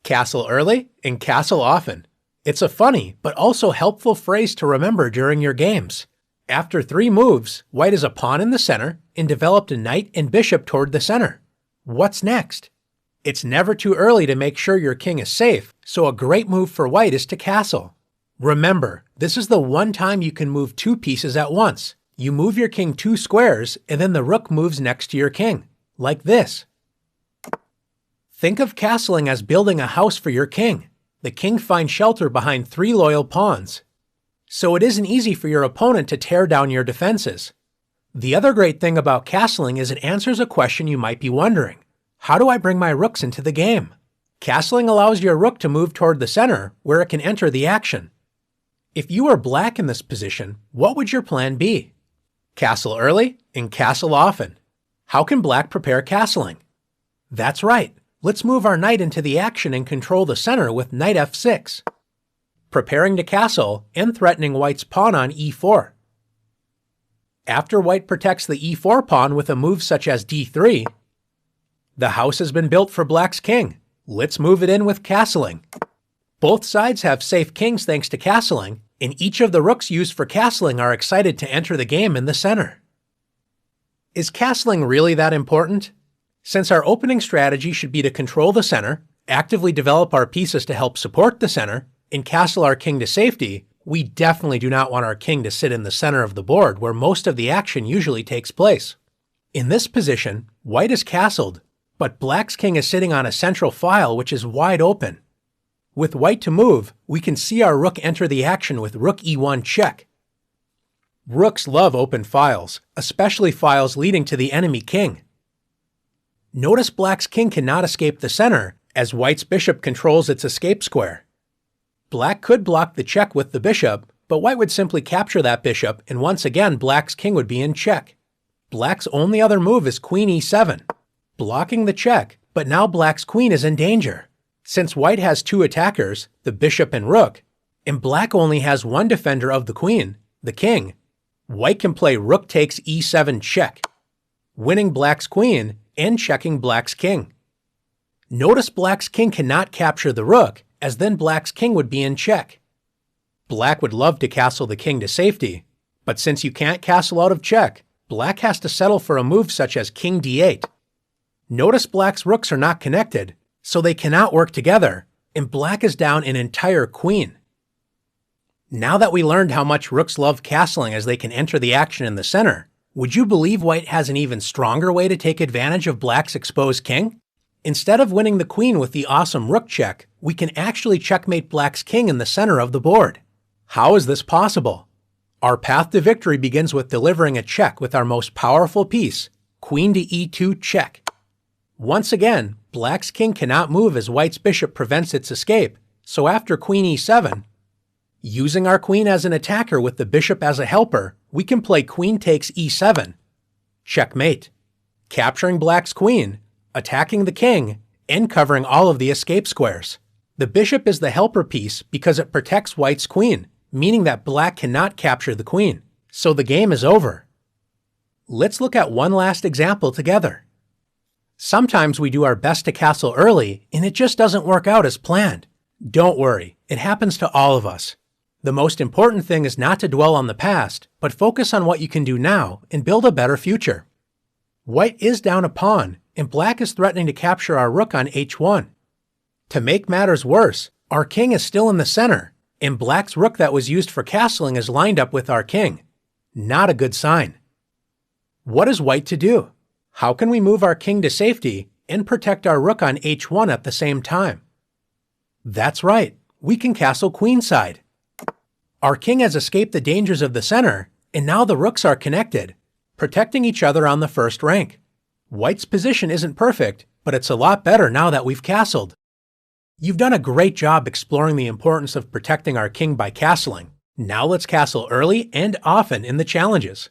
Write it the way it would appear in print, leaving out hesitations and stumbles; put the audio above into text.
Castle early and castle often. It's a funny, but also helpful phrase to remember during your games. After 3 moves, white is a pawn in the center and developed a knight and bishop toward the center. What's next? It's never too early to make sure your king is safe, so a great move for white is to castle. Remember, this is the one time you can move 2 pieces at once. You move your king 2 squares, and then the rook moves next to your king, like this. Think of castling as building a house for your king. The king finds shelter behind 3 loyal pawns. So it isn't easy for your opponent to tear down your defenses. The other great thing about castling is it answers a question you might be wondering. How do I bring my rooks into the game? Castling allows your rook to move toward the center, where it can enter the action. If you were black in this position, what would your plan be? Castle early and castle often. How can black prepare castling? That's right. Let's move our knight into the action and control the center with knight f6. Preparing to castle and threatening white's pawn on e4. After white protects the e4 pawn with a move such as d3, the house has been built for black's king. Let's move it in with castling. Both sides have safe kings thanks to castling, and each of the rooks used for castling are excited to enter the game in the center. Is castling really that important? Since our opening strategy should be to control the center, actively develop our pieces to help support the center, and castle our king to safety, we definitely do not want our king to sit in the center of the board where most of the action usually takes place. In this position, white is castled, but black's king is sitting on a central file which is wide open. With white to move, we can see our rook enter the action with rook e1 check. Rooks love open files, especially files leading to the enemy king. Notice black's king cannot escape the center, as white's bishop controls its escape square. Black could block the check with the bishop, but white would simply capture that bishop, and once again black's king would be in check. Black's only other move is queen e7, blocking the check, but now black's queen is in danger. Since white has 2 attackers, the bishop and rook, and black only has 1 defender of the queen, the king, white can play rook takes e7 check, winning black's queen and checking black's king. Notice black's king cannot capture the rook, as then black's king would be in check. Black would love to castle the king to safety, but since you can't castle out of check, black has to settle for a move such as king d8. Notice black's rooks are not connected, so they cannot work together, and black is down an entire queen. Now that we learned how much rooks love castling as they can enter the action in the center, would you believe white has an even stronger way to take advantage of black's exposed king? Instead of winning the queen with the awesome rook check, we can actually checkmate black's king in the center of the board. How is this possible? Our path to victory begins with delivering a check with our most powerful piece, queen to e2 check. Once again, black's king cannot move as white's bishop prevents its escape, so after queen e7, using our queen as an attacker with the bishop as a helper, we can play queen takes e7, checkmate, capturing black's queen, attacking the king, and covering all of the escape squares. The bishop is the helper piece because it protects white's queen, meaning that black cannot capture the queen, so the game is over. Let's look at one last example together. Sometimes we do our best to castle early, and it just doesn't work out as planned. Don't worry, it happens to all of us. The most important thing is not to dwell on the past, but focus on what you can do now and build a better future. White is down a pawn, and black is threatening to capture our rook on h1. To make matters worse, our king is still in the center, and black's rook that was used for castling is lined up with our king. Not a good sign. What is white to do? How can we move our king to safety and protect our rook on h1 at the same time? That's right, we can castle queenside. Our king has escaped the dangers of the center, and now the rooks are connected, protecting each other on the first rank. White's position isn't perfect, but it's a lot better now that we've castled. You've done a great job exploring the importance of protecting our king by castling. Now let's castle early and often in the challenges.